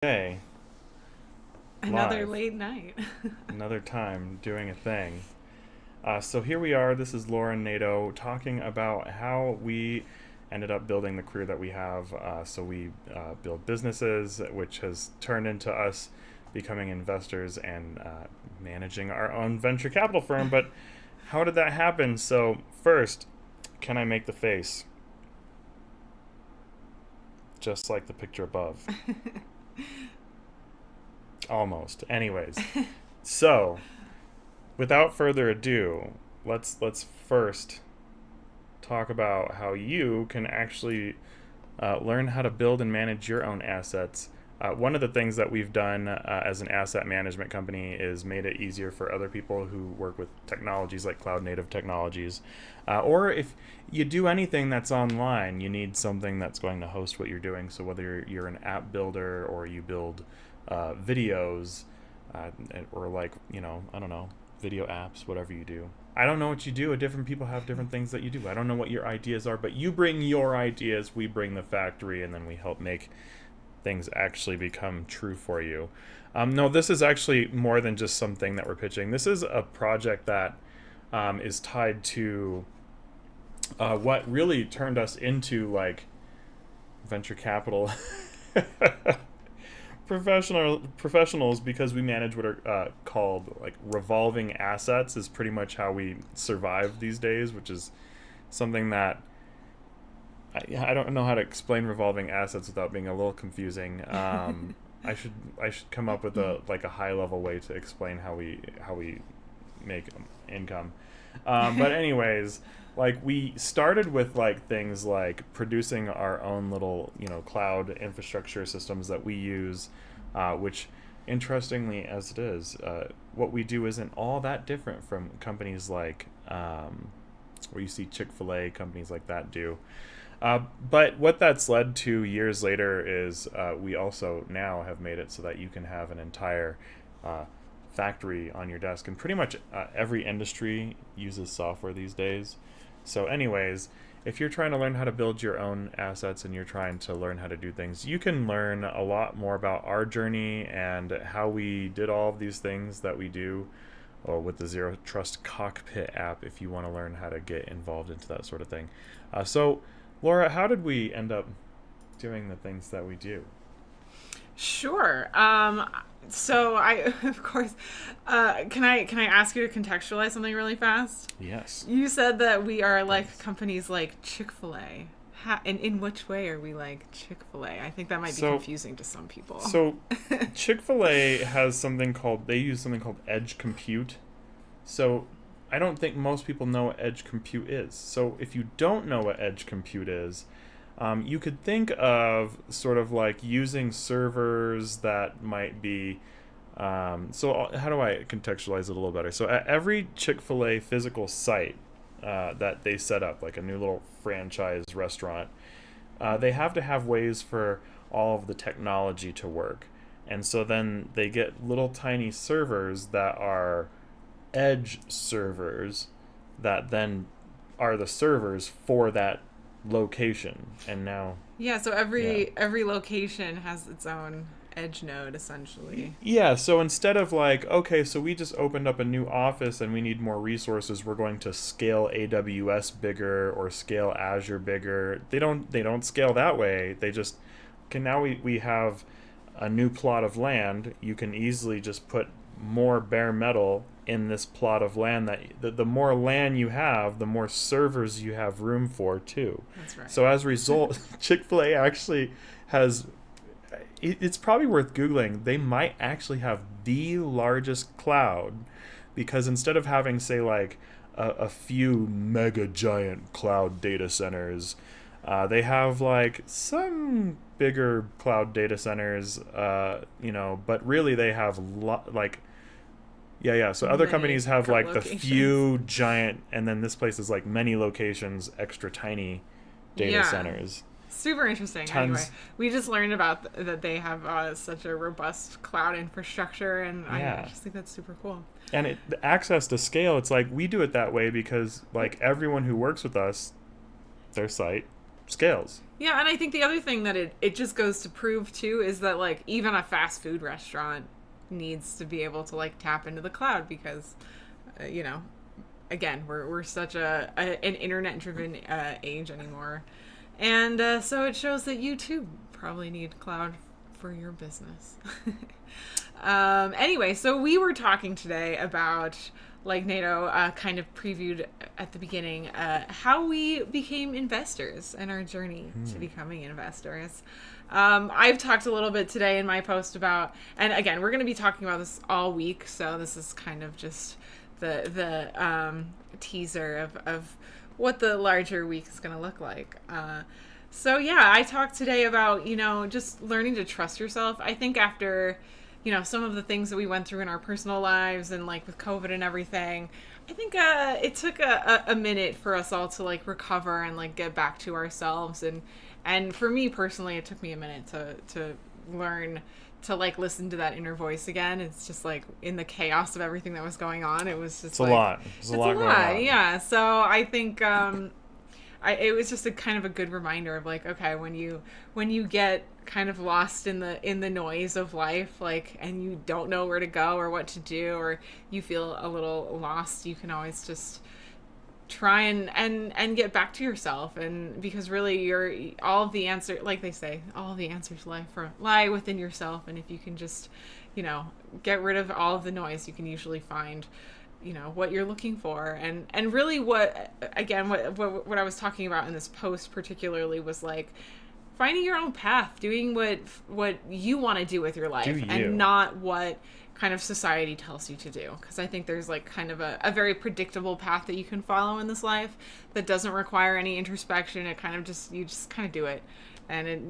Day, Another live, late night. another time doing a thing. So here we are. This is Laura and Nato talking about how we ended up building the career that we have. So we build businesses, which has turned into us becoming investors and managing our own venture capital firm. But how did that happen? So first, can I make the face just like the picture above? Almost. Anyways, so without further ado, let's first talk about how you can actually learn how to build and manage your own assets. One of the things that we've done as an asset management company is made it easier for other people who work with technologies like cloud native technologies. Or if you do anything that's online, you need something that's going to host what you're doing. So whether you're an app builder or you build videos, uh, or like, I don't know, video apps, whatever you do. I don't know what you do. Different people have different things that you do. I don't know what your ideas are, but you bring your ideas, we bring the factory, and then we help make things actually become true for you. No, this is actually more than just something that we're pitching. This is a project that is tied to what really turned us into like venture capital professionals, because we manage what are called like revolving assets. Is pretty much how we survive these days, which is something that I don't know how to explain revolving assets without being a little confusing. I should come up with a high level way to explain how we make income. But anyways, like we started with like things like producing our own little cloud infrastructure systems that we use, which interestingly as it is, what we do isn't all that different from companies like where you see Chick-fil-A, companies like that do. But what that's led to years later is we also now have made it so that you can have an entire factory on your desk. And pretty much every industry uses software these days. So, anyways, if you're trying to learn how to build your own assets and you're trying to learn how to do things, you can learn a lot more about our journey and how we did all of these things that we do, or with the Zero Trust Cockpit app if you want to learn how to get involved into that sort of thing. So, Laura, how did we end up doing the things that we do? Sure. So I, of course, can I ask you to contextualize something really fast? Yes. You said that we are like Please. companies like Chick-fil-A. And in which way are we like Chick-fil-A? I think that might be So, confusing to some people. so Chick-fil-A has something called, they use something called edge compute. So I don't think most people know what edge compute is. So if you don't know what edge compute is, you could think of sort of like using servers that might be. So how do I contextualize it a little better? So at every Chick-fil-A physical site that they set up, like a new little franchise restaurant, they have to have ways for all of the technology to work. And so then they get little tiny servers that are edge servers that then are the servers for that location. And now, Yeah, so yeah. every location has its own edge node essentially. Yeah, so instead of like, okay, so we just opened up a new office and we need more resources, we're going to scale AWS bigger or scale Azure bigger. They don't scale that way. They just can. Now we have a new plot of land. You can easily just put more bare metal in this plot of land. That the more land you have, the more servers you have room for too. That's right. So as a result, Chick-fil-A actually has, it's probably worth Googling. They might actually have the largest cloud, because instead of having, say, like a few mega giant cloud data centers, they have like some bigger cloud data centers, but really they have like, yeah, yeah. So other Many companies have like the locations. few giant, and then this place is like many locations, extra tiny data Yeah. centers. Super interesting. Anyway, Tons. we just learned about that they have such a robust cloud infrastructure, and I Yeah. just think that's super cool. And the access to scale, it's like we do it that way because like everyone who works with us, their site scales. Yeah, and I think the other thing that it just goes to prove too is that like even a fast food restaurant needs to be able to like tap into the cloud because you know, again, we're such an internet driven age anymore. And so it shows that you too probably need cloud for your business. Anyway, so we were talking today about, like Nato kind of previewed at the beginning, how we became investors and our journey to becoming investors. I've talked a little bit today in my post about, and again, we're going to be talking about this all week, so this is kind of just the teaser of what the larger week is going to look like. So yeah, I talked today about, just learning to trust yourself. I think after, some of the things that we went through in our personal lives and like with COVID and everything, I think it took a minute for us all to like recover and like get back to ourselves. And for me personally, it took me a minute to learn to like listen to that inner voice again. It's just like in the chaos of everything that was going on, it was just it's a lot. It's a lot going on. Yeah. So I think it was just a kind of a good reminder of like, okay, when you get kind of lost in the noise of life, like, and you don't know where to go or what to do, or you feel a little lost, you can always just try and get back to yourself. And because really all of the answer, like they say, all of the answers lie within yourself. And if you can just, get rid of all of the noise, you can usually find what you're looking for. And really what I was talking about in this post particularly was like finding your own path, doing what you want to do with your life and not what kind of society tells you to do. Because I think there's like kind of a very predictable path that you can follow in this life that doesn't require any introspection. It kind of you just kind of do it, and it,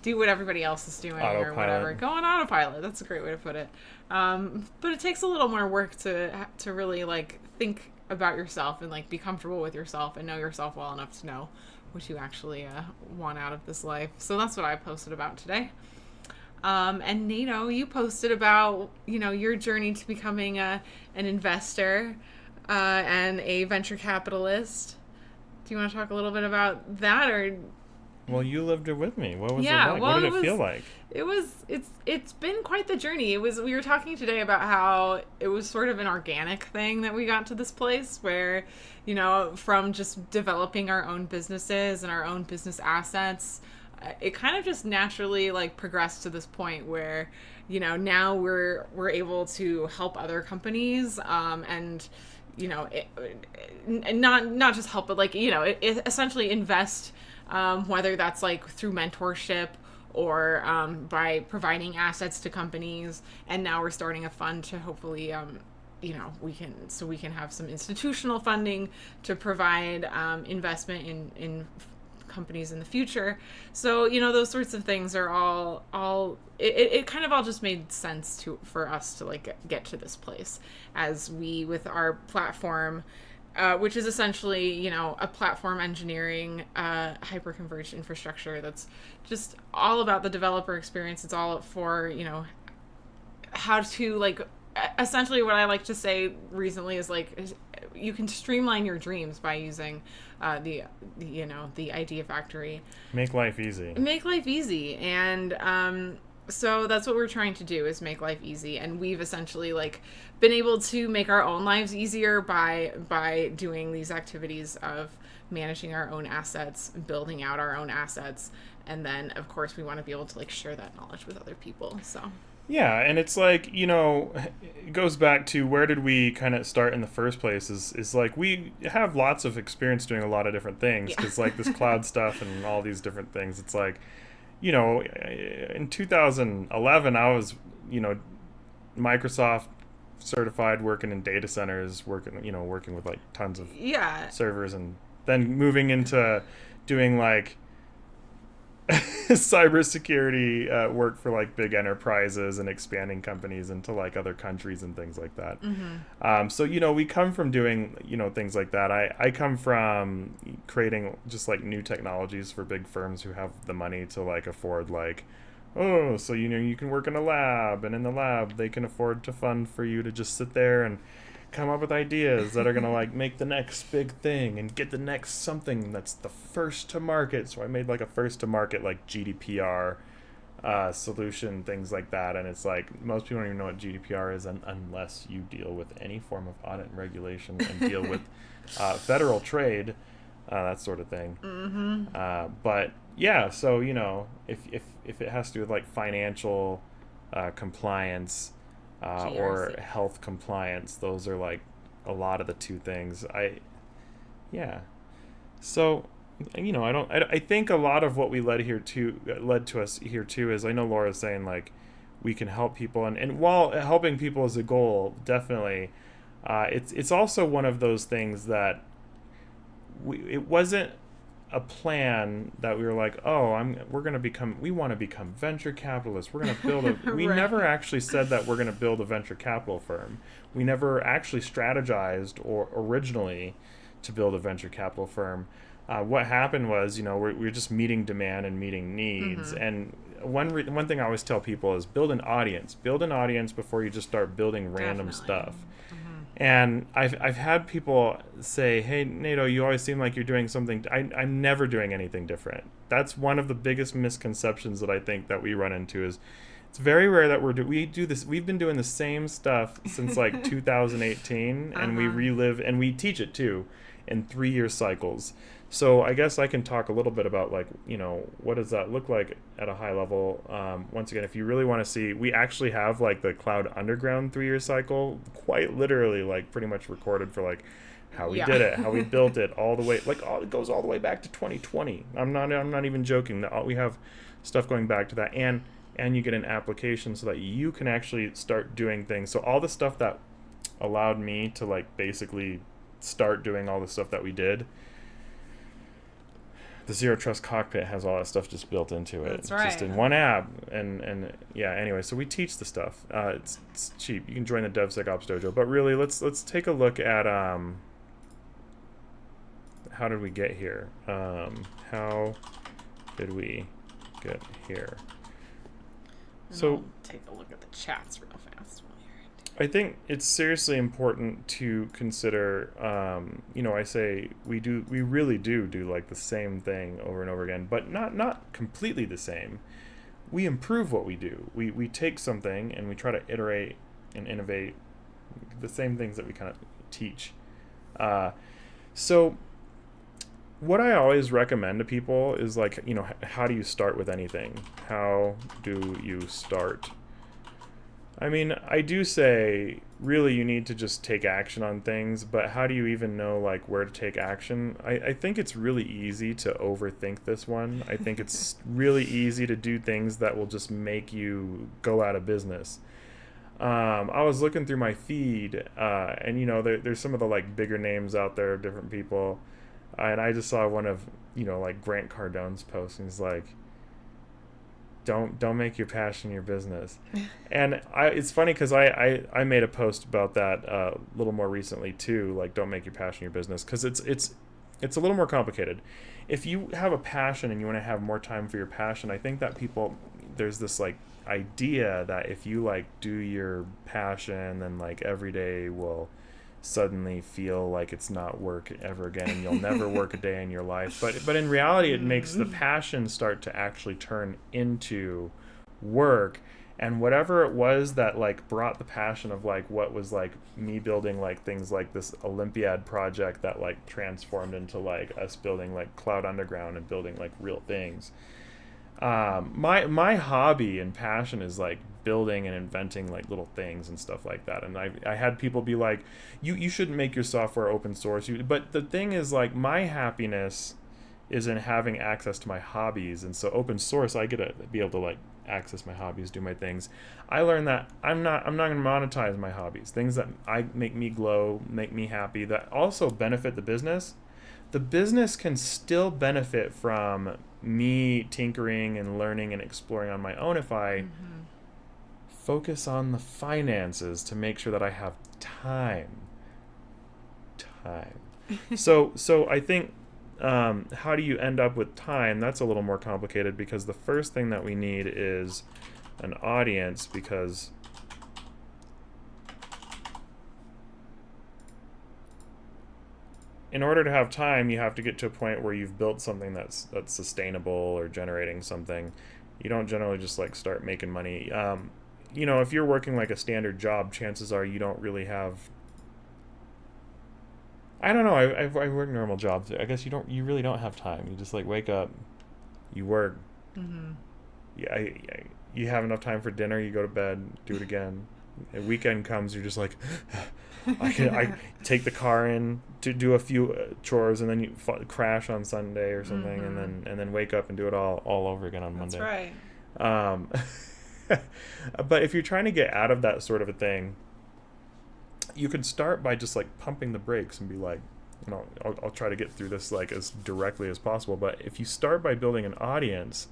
do what everybody else is doing or whatever. Go on autopilot. That's a great way to put it. But it takes a little more work to really like think about yourself and like be comfortable with yourself and know yourself well enough to know what you actually want out of this life. So that's what I posted about today. And Nato, you posted about, your journey to becoming an investor and a venture capitalist. Do you want to talk a little bit about that? Or well, you lived it with me. What was it like? What did it feel like? It's been quite the journey. We were talking today about how it was sort of an organic thing that we got to this place where, from just developing our own businesses and our own business assets, it kind of just naturally like progressed to this point where, now we're able to help other companies, and not just help, but like, it essentially invest, whether that's like through mentorship or by providing assets to companies. And now we're starting a fund to hopefully, we can have some institutional funding to provide investment in companies in the future. So, those sorts of things are all it kind of all just made sense for us to like get to this place as we, with our platform, which is essentially, a platform engineering, hyperconverged infrastructure that's just all about the developer experience. It's all for, how to like, essentially what I like to say recently is like, you can streamline your dreams by using the Idea Factory. Make life easy. And so that's what we're trying to do, is make life easy. And we've essentially like been able to make our own lives easier by doing these activities of managing our own assets, building out our own assets, and then of course we want to be able to like share that knowledge with other people. So yeah, and it's like, it goes back to where did we kind of start in the first place is like we have lots of experience doing a lot of different things, because like this cloud stuff and all these different things. It's like, in 2011, I was, Microsoft certified, working in data centers, working with like tons of servers, and then moving into doing like cybersecurity work for like big enterprises and expanding companies into like other countries and things like that. Mm-hmm. So, we come from doing, things like that. I come from creating just like new technologies for big firms who have the money to like afford like, so, you can work in a lab, and in the lab they can afford to fund for you to just sit there and come up with ideas that are gonna like make the next big thing and get the next something that's the first to market. So I made like a first to market like GDPR solution, things like that. And it's like most people don't even know what GDPR is unless you deal with any form of audit and regulation and deal with federal trade, that sort of thing. But yeah, so you know, if it has to do with like financial compliance or health compliance, those are like a lot of the two things. Yeah. So, you know, I think a lot of what we led to us here too is, I know Laura's saying like we can help people, and while helping people is a goal, definitely, it's also one of those things that it wasn't a plan that we were like, oh, we want to become venture capitalists. We're going to build we Right. never actually said that we're going to build a venture capital firm. We never actually strategized or originally to build a venture capital firm. What happened was, you know, we're just meeting demand and meeting needs. And one thing I always tell people is build an audience before you just start building random stuff. And I've had people say, hey, Nato, you always seem like you're doing something. I'm never doing anything different. That's one of the biggest misconceptions that I think that we run into is it's very rare that we do this. We've been doing the same stuff since like 2018, and we relive, and we teach it too in 3-year cycles. So I guess I can talk a little bit about like, you know, what does that look like at a high level? Once again, if you really want to see, we actually have like the Cloud Underground 3-year cycle, quite literally like pretty much recorded for like how we did it, how we built it, all the way, like it goes all the way back to 2020. I'm not even joking. We have stuff going back to that, and you get an application so that you can actually start doing things. So all the stuff that allowed me to like basically start doing all the stuff that we did, the Zero Trust Cockpit has all that stuff just built into it. That's right. Just in one app. And yeah, anyway, so we teach the stuff. It's cheap. You can join the DevSecOps Dojo. But really, let's take a look at how did we get here? How did we get here? So I'll take a look at the chats real fast while you're into it. I think it's seriously important to consider, you know, I say we really do like the same thing over and over again, but not completely the same. We improve what we do. We take something and we try to iterate and innovate the same things that we kind of teach. So what I always recommend to people is like, you know, how do you start with anything? How do you start? I mean, I do say, really, you need to just take action on things, but how do you even know, like, where to take action? I think it's really easy to overthink this one. I think it's really easy to do things that will just make you go out of business. I was looking through my feed, and, you know, there's some of the, like, bigger names out there, different people, and I just saw one of, you know, like, Grant Cardone's post, and he's like, don't make your passion your business. And it's funny because I made a post about that a little more recently too, like don't make your passion your business, because it's a little more complicated. If you have a passion and you want to have more time for your passion, I think that there's this like idea that if you like do your passion, then like every day will suddenly feel like it's not work ever again, and you'll never work a day in your life. But in reality, it makes the passion start to actually turn into work. And whatever it was that like brought the passion of like what was like me building like things like this Olympiad project that like transformed into like us building like Cloud Underground and building like real things. My hobby and passion is like building and inventing like little things and stuff like that. And I had people be like, you shouldn't make your software open source. But the thing is, like, my happiness is in having access to my hobbies. And so open source, I get to be able to like access my hobbies, do my things. I learned that I'm not going to monetize my hobbies. Things that make me glow, make me happy, that also benefit the business. The business can still benefit from me tinkering and learning and exploring on my own if I focus on the finances to make sure that I have time. So I think how do you end up with time? That's a little more complicated, because the first thing that we need is an audience, because in order to have time, you have to get to a point where you've built something that's sustainable or generating something. You don't generally just like start making money. If you're working like a standard job, chances are you don't really have. I don't know. I work normal jobs. I guess you really don't have time. You just like wake up, you work. Mm-hmm. Yeah, you have enough time for dinner. You go to bed, do it again. A weekend comes, you're just like, I take the car in to do a few chores, and then you crash on Sunday or something, and then wake up and do it all over again on That's Monday. right. Um, but if you're trying to get out of that sort of a thing, you could start by just like pumping the brakes and be like, I'll try to get through this like as directly as possible. But if you start by building an audience,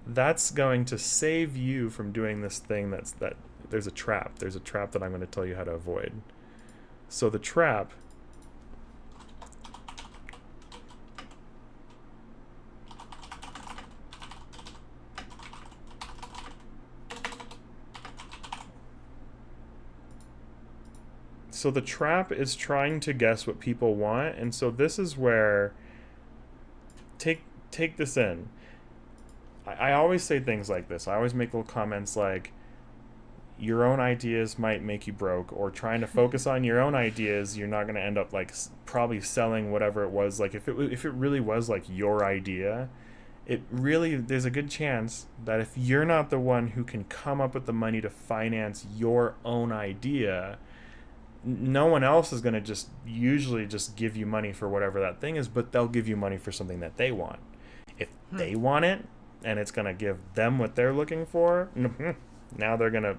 that's going to save you from doing this thing that there's a trap. There's a trap that I'm going to tell you how to avoid. So the trap is trying to guess what people want, and so this is where take this in. I always say things like this. I always make little comments like, your own ideas might make you broke, or trying to focus on your own ideas, you're not going to end up like probably selling whatever it was. Like if it really was like your idea, there's a good chance that if you're not the one who can come up with the money to finance your own idea, no one else is going to usually just give you money for whatever that thing is, but they'll give you money for something that they want. If they want it and it's going to give them what they're looking for, now they're going to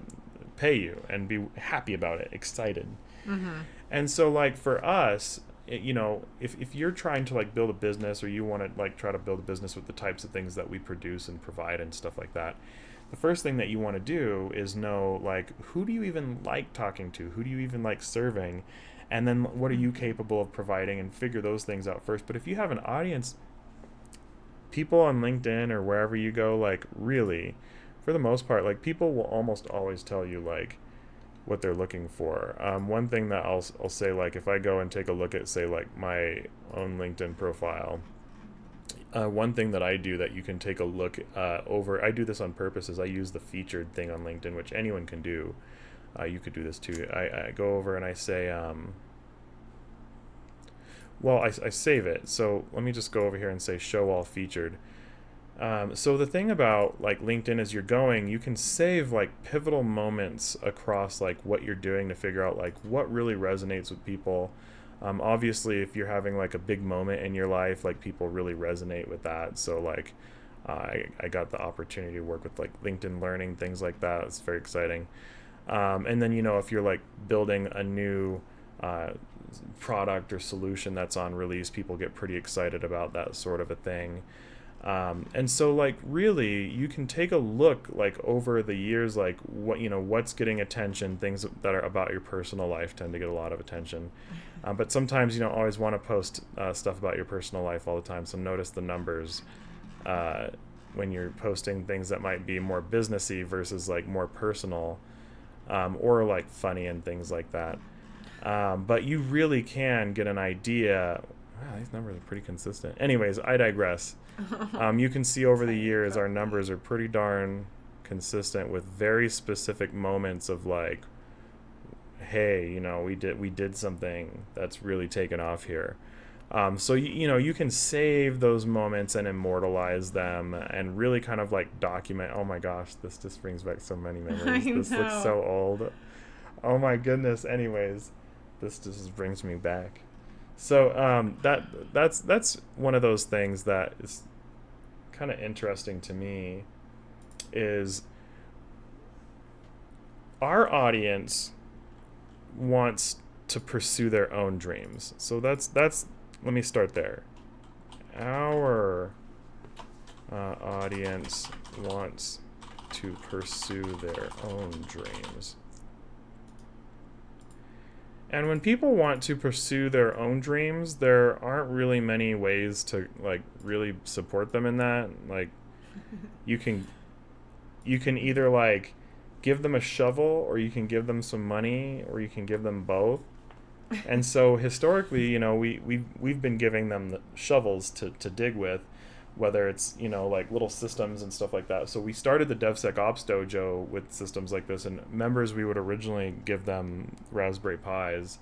pay you and be happy about it, excited. Mm-hmm. And so like for us, if you're trying to like build a business, or you want to like try to build a business with the types of things that we produce and provide and stuff like that, the first thing that you want to do is know like, who do you even like talking to? Who do you even like serving? And then what are you capable of providing, and figure those things out first. But if you have an audience, people on LinkedIn or wherever you go, like really, for the most part, like people will almost always tell you like what they're looking for. One thing that I'll say, like if I go and take a look at say like my own LinkedIn profile, one thing that I do that you can take a look over, I do this on purpose, is I use the featured thing on LinkedIn, which anyone can do. You could do this too. I go over and I say, I save it. So let me just go over here and say show all featured. So the thing about like LinkedIn is you can save like pivotal moments across like what you're doing to figure out like what really resonates with people. Obviously, if you're having like a big moment in your life, like people really resonate with that. So like I got the opportunity to work with like LinkedIn Learning, things like that. It's very exciting. And then, if you're like building a new product or solution that's on release, people get pretty excited about that sort of a thing. And so like really you can take a look like over the years, like what's getting attention. Things that are about your personal life tend to get a lot of attention, but sometimes you don't always want to post stuff about your personal life all the time. So notice the numbers when you're posting things that might be more businessy versus like more personal, or like funny and things like that. But you really can get an idea. Wow, these numbers are pretty consistent. Anyways, I digress. You can see over the years our numbers are pretty darn consistent, with very specific moments of like, hey, we did something that's really taken off here. So you can save those moments and immortalize them and really kind of like document. Oh my gosh, this just brings back so many memories. This looks so old. Oh my goodness. Anyways, this just brings me back. So that's one of those things that is kind of interesting to me, is our audience wants to pursue their own dreams. So that's let me start there. Our audience wants to pursue their own dreams. And when people want to pursue their own dreams, there aren't really many ways to like really support them in that. Like you can either like give them a shovel, or you can give them some money, or you can give them both. And so historically, we've been giving them the shovels to dig with, whether it's, like little systems and stuff like that. So we started the DevSecOps dojo with systems like this, and members, we would originally give them Raspberry Pis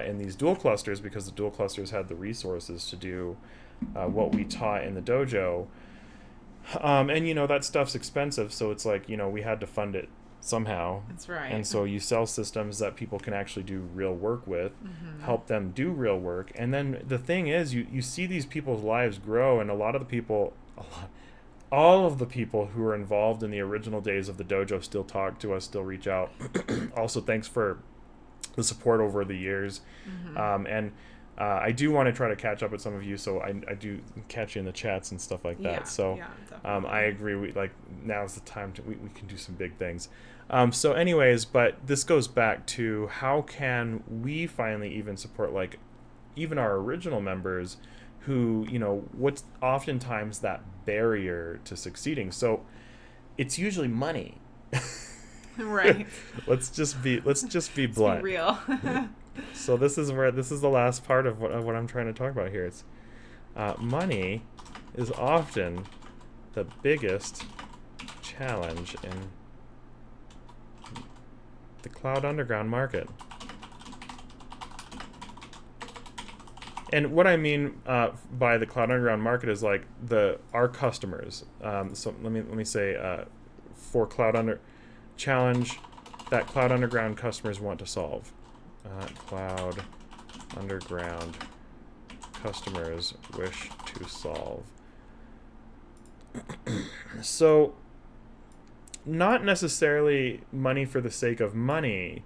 in these dual clusters, because the dual clusters had the resources to do what we taught in the dojo. And that stuff's expensive, so it's like, we had to fund it somehow. That's right. And so you sell systems that people can actually do real work with, help them do real work. And then the thing is, you see these people's lives grow, and all of the people who were involved in the original days of the dojo still talk to us, still reach out. Also, thanks for the support over the years. And I do want to try to catch up with some of you, so I do catch you in the chats and stuff like that. Yeah, so yeah, I agree. Now's the time we can do some big things. So anyways, but this goes back to how can we finally even support, like, even our original members who, what's oftentimes that barrier to succeeding. So it's usually money. Right. Let's just be blunt. Be real. So this is the last part of what I'm trying to talk about here. It's money is often the biggest challenge in the cloud underground market. And what I mean by the cloud underground market is like our customers. So let me say for challenge that cloud underground customers want to solve. Cloud underground customers wish to solve. So, not necessarily money for the sake of money,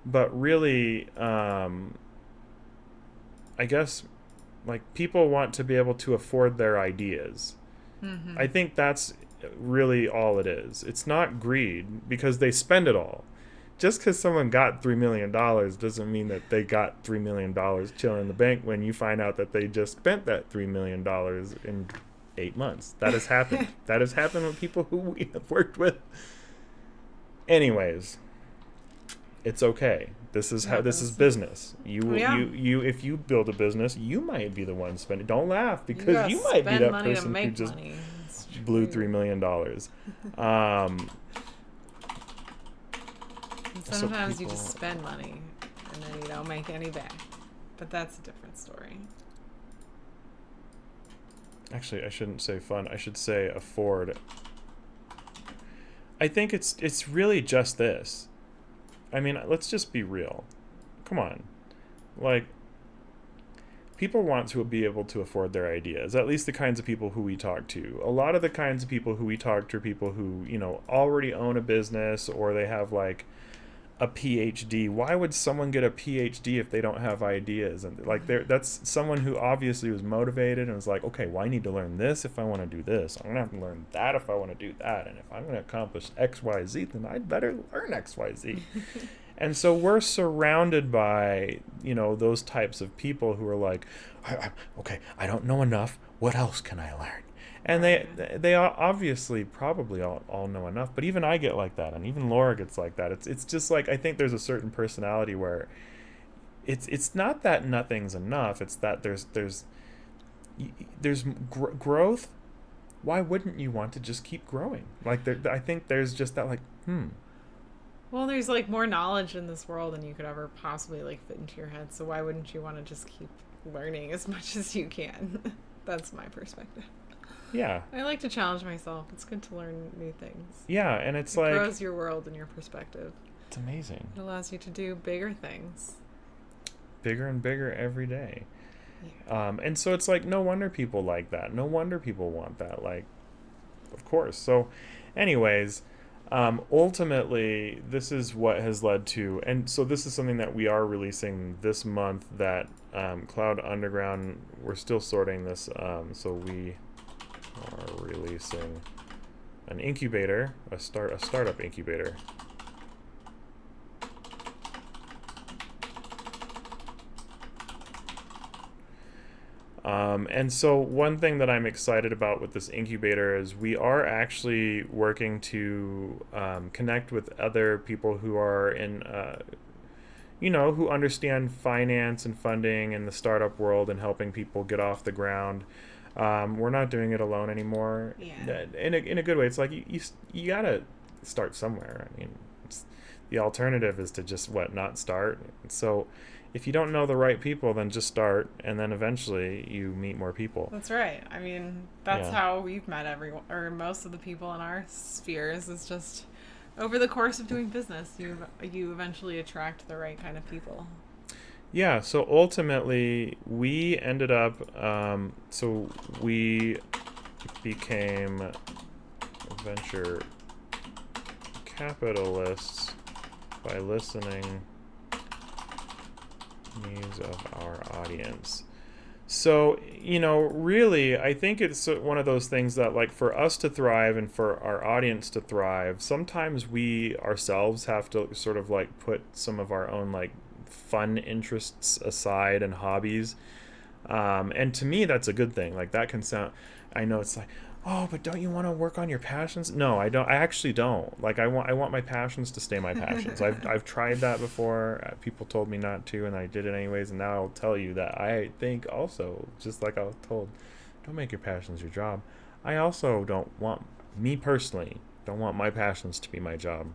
but really, I guess, like, people want to be able to afford their ideas. I think that's really all it is. It's not greed, because they spend it all. Just because someone got $3 million doesn't mean that they got $3 million chilling in the bank when you find out that they just spent that $3 million in 8 months. That has happened. That has happened with people who we have worked with. Anyways, it's okay. This is business. You if you build a business, you might be the one spending. Don't laugh, because you might be that person who just blew $3 million. Sometimes you just spend money and then you don't make any back. But that's a different story. Actually, I shouldn't say fun. I should say afford. I think it's really just this. I mean, let's just be real. Come on. Like, people want to be able to afford their ideas, at least the kinds of people who we talk to. A lot of the kinds of people who we talk to are people who, already own a business, or they have, like, a PhD. Why would someone get a PhD if they don't have ideas? And like, that's someone who obviously was motivated and was like, okay, well, I need to learn this if I want to do this. I'm gonna have to learn that if I want to do that. And if I'm going to accomplish XYZ, then I'd better learn XYZ. And so we're surrounded by, those types of people who are like, okay, I don't know enough. What else can I learn? And they obviously probably all know enough, but even I get like that, and even Laura gets like that. It's just like, I think there's a certain personality where it's not that nothing's enough. It's that there's growth. Why wouldn't you want to just keep growing? Like, I think there's just that, like, Well, there's like more knowledge in this world than you could ever possibly like fit into your head. So why wouldn't you want to just keep learning as much as you can? That's my perspective. Yeah. I like to challenge myself. It's good to learn new things. Yeah, and it grows your world and your perspective. It's amazing. It allows you to do bigger things. Bigger and bigger every day. Yeah. And so it's like, no wonder people like that. No wonder people want that. Like, of course. So, anyways, ultimately, this is what has led to, and so this is something that we are releasing this month, that Cloud Underground, we're still sorting this, so we are releasing an incubator, a startup incubator. And so one thing that I'm excited about with this incubator is we are actually working to connect with other people who are in, who understand finance and funding in the startup world and helping people get off the ground. We're not doing it alone anymore. Yeah. In a good way. It's like you gotta start somewhere. I mean, the alternative is to just not start. So if you don't know the right people, then just start, and then eventually you meet more people. That's right. I mean, that's Yeah. how we've met everyone, or most of the people in our spheres. Is just over the course of doing business, you eventually attract the right kind of people. Yeah, so ultimately we ended up, so we became venture capitalists by listening needs of our audience. So, really, I think it's one of those things that, like, for us to thrive and for our audience to thrive, sometimes we ourselves have to sort of, like, put some of our own, like, fun interests aside and hobbies. And to me, that's a good thing. Like, that can sound, I know it's like, oh, but don't you want to work on your passions? No, I don't. I actually don't. Like, I want my passions to stay my passions. I've tried that before. People told me not to, and I did it anyways. And now I'll tell you that I think also, just like I was told, don't make your passions your job. I also don't want, me personally, don't want my passions to be my job.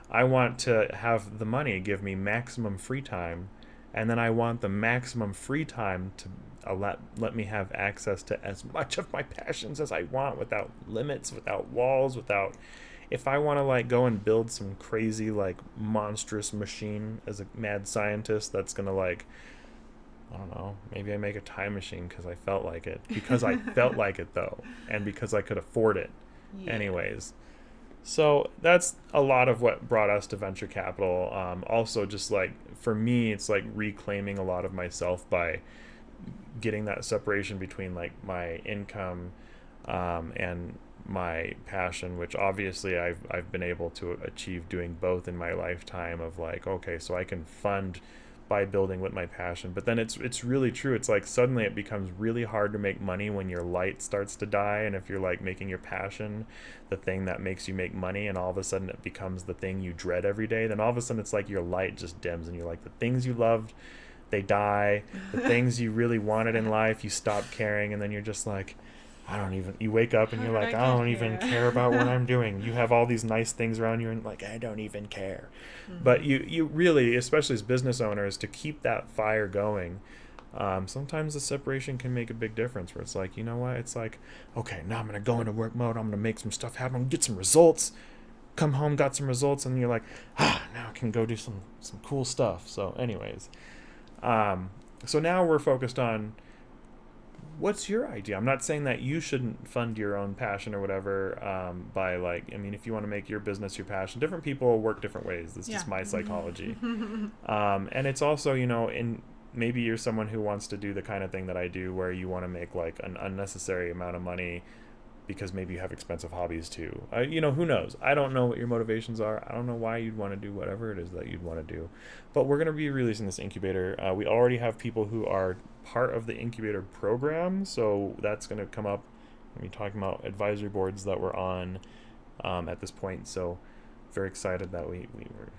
I want to have the money give me maximum free time, and then I want the maximum free time to let me have access to as much of my passions as I want, without limits, without walls, without, if I want to, like, go and build some crazy, like, monstrous machine as a mad scientist that's gonna, like, I don't know, maybe I make a time machine because I felt like it, because I felt like it though, and because I could afford it. Yeah. Anyways, so that's a lot of what brought us to venture capital. Also, just like for me, it's like reclaiming a lot of myself by getting that separation between, like, my income and my passion, which obviously I've been able to achieve doing both in my lifetime, of, like, okay, so I can fund by building with my passion. But then it's really true. It's like suddenly it becomes really hard to make money when your light starts to die, and if you're, like, making your passion the thing that makes you make money, and all of a sudden it becomes the thing you dread every day, then all of a sudden it's like your light just dims, and you're like, the things you loved, they die. The things you really wanted in life, you stop caring, and then you're just like, you wake up and you're like, I don't even care about what I'm doing. You have all these nice things around you and, like, I don't even care. Mm-hmm. But you really, especially as business owners, to keep that fire going, sometimes the separation can make a big difference, where it's like, you know what, it's like, okay, now I'm going to go into work mode, I'm going to make some stuff happen, I'm going to get some results, come home, got some results, and you're like, now I can go do some cool stuff. So anyways, so now we're focused on, what's your idea? I'm not saying that you shouldn't fund your own passion or whatever, by, like, I mean, if you want to make your business your passion, different people work different ways. This is just my psychology. And it's also, in maybe you're someone who wants to do the kind of thing that I do, where you want to make, like, an unnecessary amount of money because maybe you have expensive hobbies too. Who knows? I don't know what your motivations are. I don't know why you'd want to do whatever it is that you'd want to do. But we're going to be releasing this incubator. We already have people who are part of the incubator program, so that's going to come up. We'll be talking about advisory boards that we're on at this point. So very excited that we were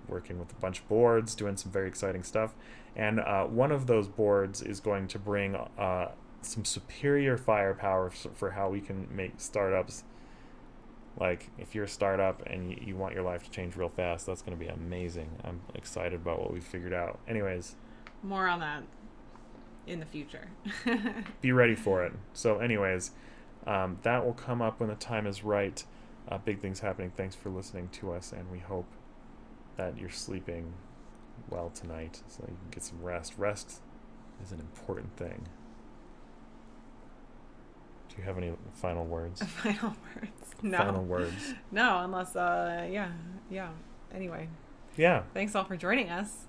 working with a bunch of boards, doing some very exciting stuff. And one of those boards is going to bring some superior firepower for how we can make startups. Like, if you're a startup and you want your life to change real fast, that's going to be amazing. I'm excited about what we've figured out. Anyways, more on that in the future. Be ready for it. So anyways, that will come up when the time is right. Big things happening. Thanks for listening to us, and we hope that you're sleeping well tonight so you can get some rest. Rest is an important thing. Do you have any final words? Final words? No. Final words? No, unless, yeah. Anyway. Yeah. Thanks all for joining us,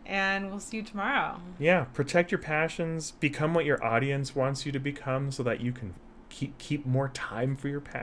and we'll see you tomorrow. Yeah, protect your passions. Become what your audience wants you to become, so that you can keep more time for your passion.